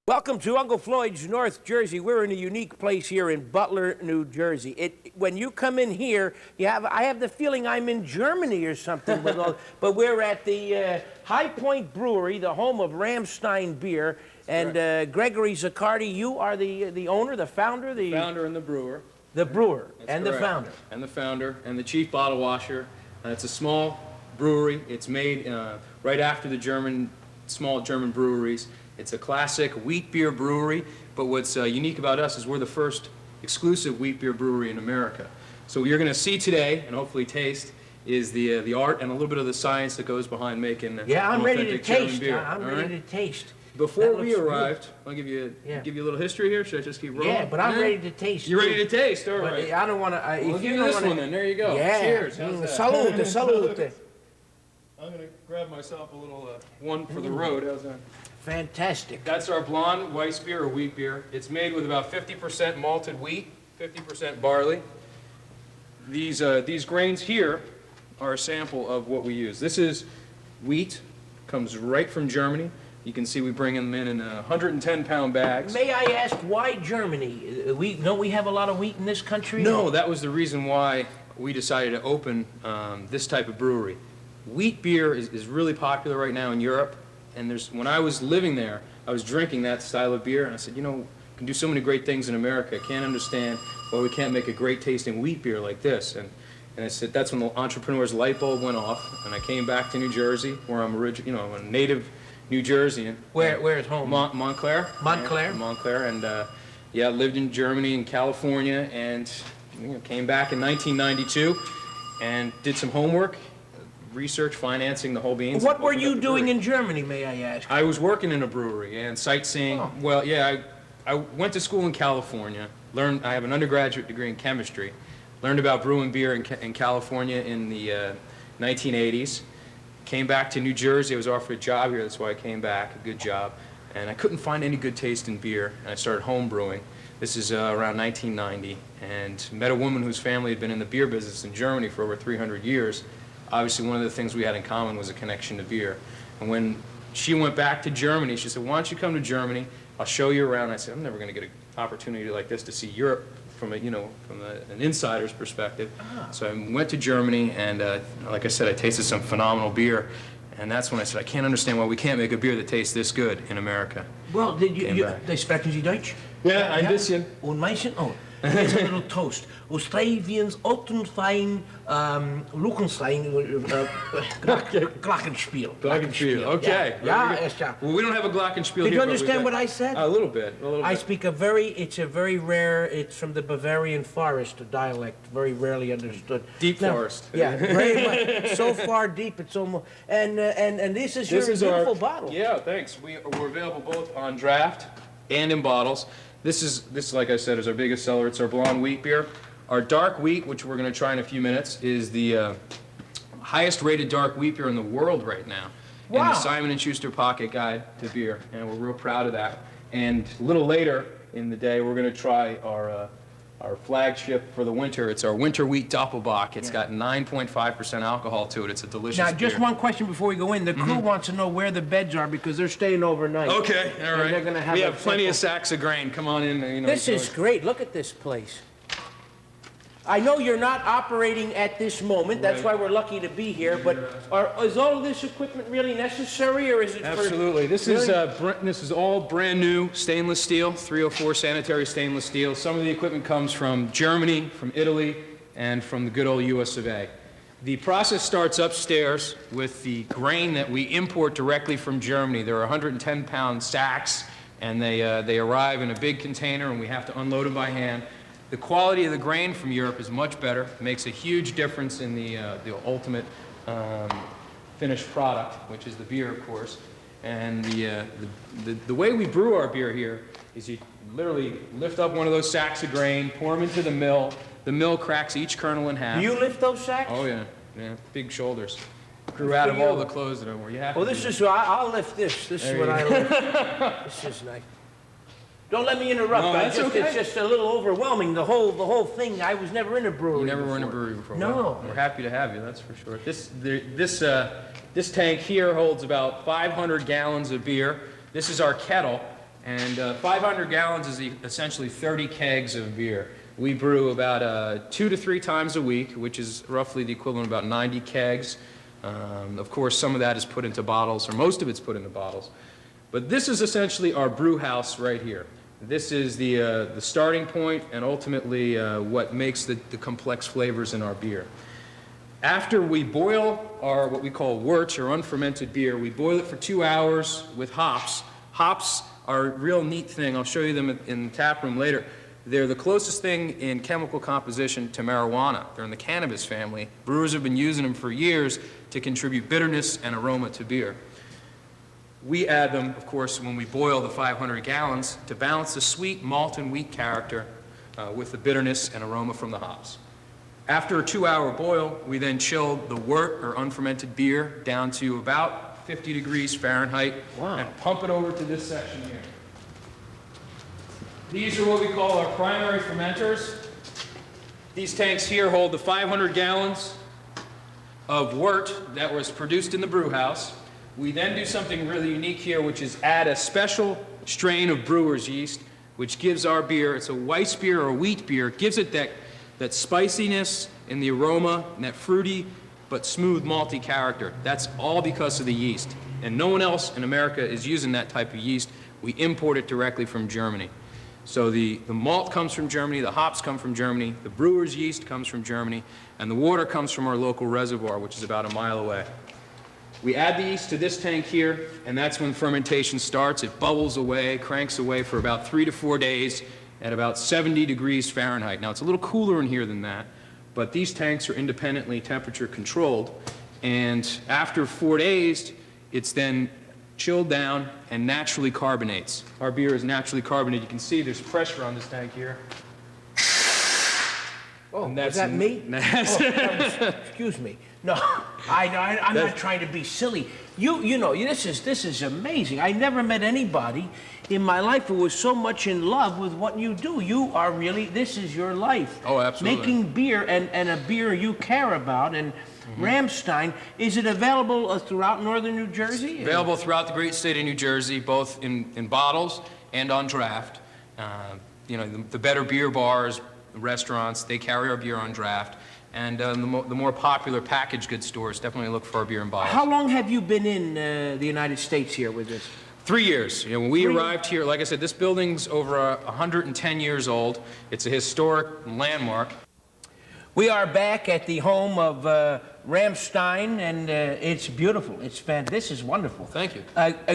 Welcome to Uncle Floyd's North Jersey. We're in a unique place here in Butler, New Jersey. When you come in here, I have the feeling I'm in Germany or something. But we're at the High Point Brewery, the home of Ramstein beer. And Gregory Zaccardi, you are the owner, the founder? The founder and the brewer. The brewer and correct. The founder. And the founder and the chief bottle washer. It's a small brewery. It's made right after the small German breweries. It's a classic wheat beer brewery, but what's unique about us is we're the first exclusive wheat beer brewery in America. So what you're going to see today, and hopefully taste, is the art and a little bit of the science that goes behind making I'm ready to taste. beer. I'm ready to taste. Before we arrived, I'll give you a little history here. Should I just keep rolling? Yeah, but I'm ready to taste. You're ready to taste, all right. But I don't want to. I'll give you this one then. There you go. Yeah. Cheers. Salute, salute. I'm going to grab myself a little one for the road. How's that? Fantastic. That's our blonde Weiss beer or wheat beer. It's made with about 50% malted wheat, 50% barley. These grains here are a sample of what we use. This is wheat, comes right from Germany. You can see we bring them in 110-pound bags. May I ask why Germany? Don't we have a lot of wheat in this country? No, that was the reason why we decided to open this type of brewery. Wheat beer is really popular right now in Europe. And when I was living there, I was drinking that style of beer, and I said, you know, we can do so many great things in America. I can't understand why we can't make a great tasting wheat beer like this. And I said, that's when the entrepreneur's light bulb went off, and I came back to New Jersey, where I'm I'm a native New Jerseyan. Where is home? Montclair. Montclair? Yeah, Montclair, and lived in Germany and California, and came back in 1992 and did some homework. Research, financing, the whole beans. What were you doing in Germany, may I ask? I was working in a brewery and sightseeing. Oh. Well, yeah, I went to school in California. I have an undergraduate degree in chemistry. Learned about brewing beer in California in the 1980s. Came back to New Jersey. I was offered a job here. That's why I came back, a good job. And I couldn't find any good taste in beer. And I started home brewing. This is around 1990. And met a woman whose family had been in the beer business in Germany for over 300 years. Obviously, one of the things we had in common was a connection to beer. And when she went back to Germany, she said, why don't you come to Germany? I'll show you around. I said, I'm never going to get an opportunity like this to see Europe from an insider's perspective. Ah. So I went to Germany, and like I said, I tasted some phenomenal beer. And that's when I said, I can't understand why we can't make a beer that tastes this good in America. Well, they sprechen Sie Deutsch? Ja, ein bisschen. Und meisten? Oh. Here's a little toast. Australians Ottenstein, Luckenstein, Glockenspiel. Glockenspiel, okay. Yeah. Well, we don't have a Glockenspiel here. Did you understand what I said? A little bit. I speak it's a very rare, it's from the Bavarian forest dialect, very rarely understood. Deep forest. Yeah, very much. So far deep, it's almost, and this is your beautiful bottle. Yeah, thanks. We're available both on draft and in bottles. This, like I said, is our biggest seller. It's our blonde wheat beer. Our dark wheat, which we're going to try in a few minutes, is the highest rated dark wheat beer in the world right now. Wow. In the Simon & Schuster Pocket Guide to Beer, and we're real proud of that. And a little later in the day, we're going to try our flagship for the winter. It's our winter wheat Doppelbock. It's got 9.5% alcohol to it. It's a delicious beer. Now, just one question before we go in. The crew wants to know where the beds are because they're staying overnight. Okay, all right. We have plenty of sacks of grain. Come on in. This is great. Look at this place. I know you're not operating at this moment. That's why we're lucky to be here. But is all of this equipment really necessary, or is it? Absolutely. This is all brand new stainless steel, 304 sanitary stainless steel. Some of the equipment comes from Germany, from Italy, and from the good old U.S. of A. The process starts upstairs with the grain that we import directly from Germany. There are 110-pound sacks, and they arrive in a big container, and we have to unload them by hand. The quality of the grain from Europe is much better. It makes a huge difference in the ultimate finished product, which is the beer, of course. And the way we brew our beer here is you literally lift up one of those sacks of grain, pour them into the mill. The mill cracks each kernel in half. Do you lift those sacks? Oh, yeah. Big shoulders. Grew out of all the clothes that I wore. I'll lift this. This is what I lift. This is nice. Don't let me interrupt. No, that's okay. It's just a little overwhelming. The whole thing. I was never in a brewery. You never were in a brewery before. No. Well, we're happy to have you. That's for sure. This tank here holds about 500 gallons of beer. This is our kettle, And 500 gallons is essentially 30 kegs of beer. We brew about 2 to 3 times a week, which is roughly the equivalent of about 90 kegs. Of course, some of that is put into bottles, or most of it's put into bottles. But this is essentially our brew house right here. This is the starting point and ultimately what makes the complex flavors in our beer. After we boil our what we call wort, or unfermented beer, we boil it for 2 hours with hops. Hops are a real neat thing. I'll show you them in the tap room later. They're the closest thing in chemical composition to marijuana. They're in the cannabis family. Brewers have been using them for years to contribute bitterness and aroma to beer. We add them, of course, when we boil the 500 gallons to balance the sweet malt and wheat character with the bitterness and aroma from the hops. After a 2-hour boil, we then chill the wort, or unfermented beer, down to about 50 degrees Fahrenheit. Wow. And pump it over to this section here. These are what we call our primary fermenters. These tanks here hold the 500 gallons of wort that was produced in the brew house. We then do something really unique here, which is add a special strain of brewer's yeast, which gives our beer, it's a Weiss beer or wheat beer, gives it that spiciness in the aroma and that fruity but smooth malty character. That's all because of the yeast. And no one else in America is using that type of yeast. We import it directly from Germany. So the malt comes from Germany, the hops come from Germany, the brewer's yeast comes from Germany, and the water comes from our local reservoir, which is about a mile away. We add the yeast to this tank here, and that's when fermentation starts. It bubbles away, cranks away for about 3 to 4 days at about 70 degrees Fahrenheit. Now, it's a little cooler in here than that, but these tanks are independently temperature controlled, and after 4 days, it's then chilled down and naturally carbonates. Our beer is naturally carbonated. You can see there's pressure on this tank here. Oh, is that me? Excuse me. No, I'm not trying to be silly. You know, this is amazing. I never met anybody in my life who was so much in love with what you do. You are really, this is your life. Oh, absolutely. Making beer, and a beer you care about, and Ramstein. Is it available throughout northern New Jersey? Available throughout the great state of New Jersey, both in bottles and on draft. You know, the better beer bars, the restaurants, they carry our beer on draft. And the more popular packaged goods stores definitely look for our beer in bottles. How long have you been in the United States here with this? 3 years. You know, when we arrived here, like I said, this building's over 110 years old. It's a historic landmark. We are back at the home of Ramstein, and it's beautiful. It's fantastic. This is wonderful. Thank you.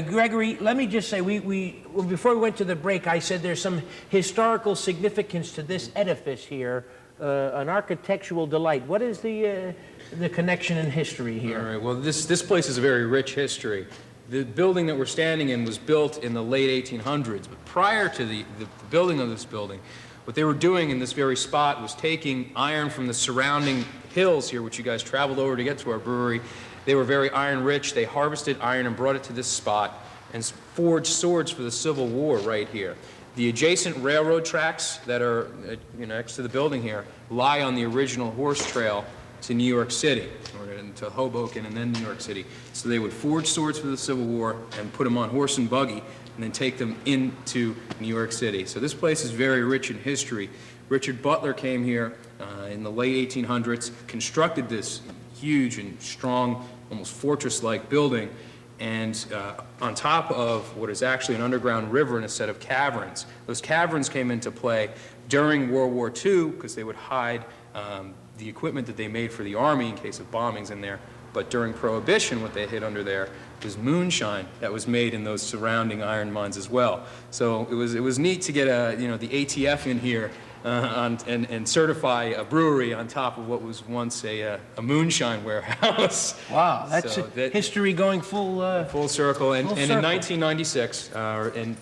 Gregory, let me just say, before we went to the break, I said there's some historical significance to this edifice here, an architectural delight. What is the connection in history here? All right. Well, this place has a very rich history. The building that we're standing in was built in the late 1800s, but prior to the building of this building, what they were doing in this very spot was taking iron from the surrounding hills here, which you guys traveled over to get to our brewery. They were very iron rich. They harvested iron and brought it to this spot and forged swords for the Civil War right here. The adjacent railroad tracks that are next to the building here lie on the original horse trail to New York City, or to Hoboken and then New York City. So they would forge swords for the Civil War and put them on horse and buggy and then take them into New York City. So this place is very rich in history. Richard Butler came here in the late 1800s, constructed this huge and strong, almost fortress-like building, and on top of what is actually an underground river and a set of caverns. Those caverns came into play during World War II because they would hide the equipment that they made for the Army in case of bombings in there. But during Prohibition, what they hid under there was moonshine that was made in those surrounding iron mines as well. So it was neat to get the ATF in here and certify a brewery on top of what was once a moonshine warehouse. Wow, that's history going full circle. And circle. In 1996, in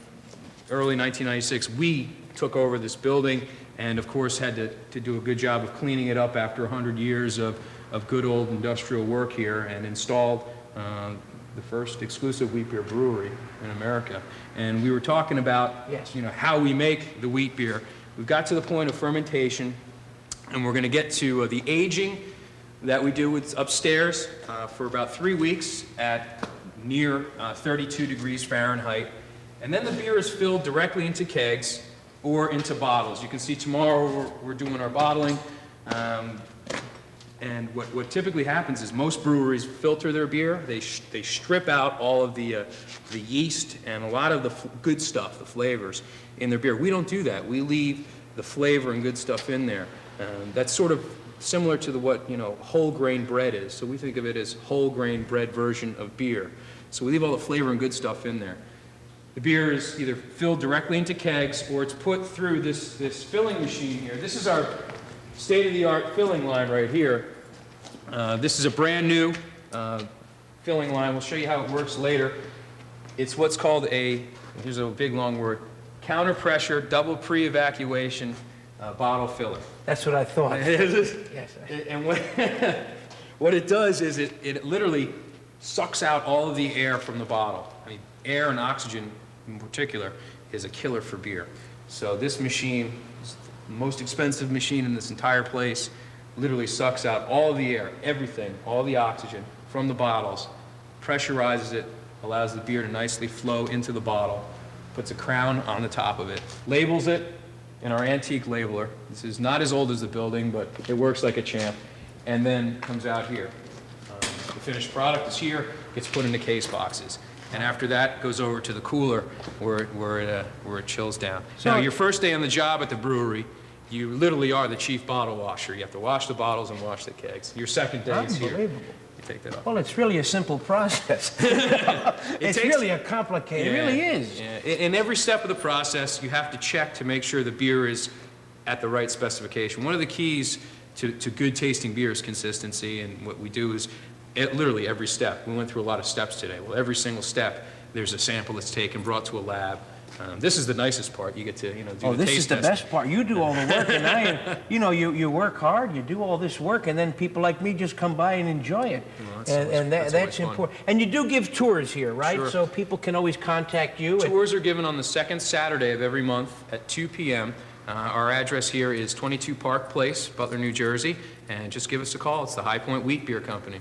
early 1996, we took over this building and, of course, had to do a good job of cleaning it up after 100 years of good old industrial work here, and installed the first exclusive wheat beer brewery in America. And we were talking about how we make the wheat beer. We've got to the point of fermentation, and we're going to get to the aging that we do upstairs for about 3 weeks at near 32 degrees Fahrenheit. And then the beer is filled directly into kegs or into bottles. You can see tomorrow we're doing our bottling. And what typically happens is most breweries filter their beer. They strip out all of the yeast and a lot of the good stuff, the flavors, in their beer. We don't do that. We leave the flavor and good stuff in there. That's sort of similar to what whole grain bread is. So we think of it as whole grain bread version of beer. So we leave all the flavor and good stuff in there. The beer is either filled directly into kegs or it's put through this filling machine here. This is our state-of-the-art filling line right here. This is a brand new filling line. We'll show you how it works later. It's what's called here's a big long word, counter pressure, double pre-evacuation bottle filler. That's what I thought. Yes. And what it does is it literally sucks out all of the air from the bottle. I mean, air and oxygen in particular is a killer for beer. So this machine is the most expensive machine in this entire place. Literally sucks out all the air, everything, all the oxygen from the bottles, pressurizes it, allows the beer to nicely flow into the bottle, puts a crown on the top of it, labels it in our antique labeler. This is not as old as the building, but it works like a champ, and then comes out here. The finished product is here, gets put into case boxes. And after that, goes over to the cooler where it chills down. So now, your first day on the job at the brewery, you literally are the chief bottle washer. You have to wash the bottles and wash the kegs. Your second day is here. Unbelievable. You take that off. Well, it's really a simple process. It's really a complicated. Yeah, it really is. Yeah. In every step of the process, you have to check to make sure the beer is at the right specification. One of the keys to good tasting beer is consistency, and what we do is literally every step. We went through a lot of steps today. Well, every single step, there's a sample that's taken, brought to a lab. This is the nicest part. You get to, do the taste test. Oh, this is the best part. You do all the work, and you work hard. You do all this work, and then people like me just come by and enjoy it. Well, that's important. And you do give tours here, right? Sure. So people can always contact you. Tours are given on the second Saturday of every month at 2 p.m. Our address here is 22 Park Place, Butler, New Jersey, and just give us a call. It's the High Point Wheat Beer Company.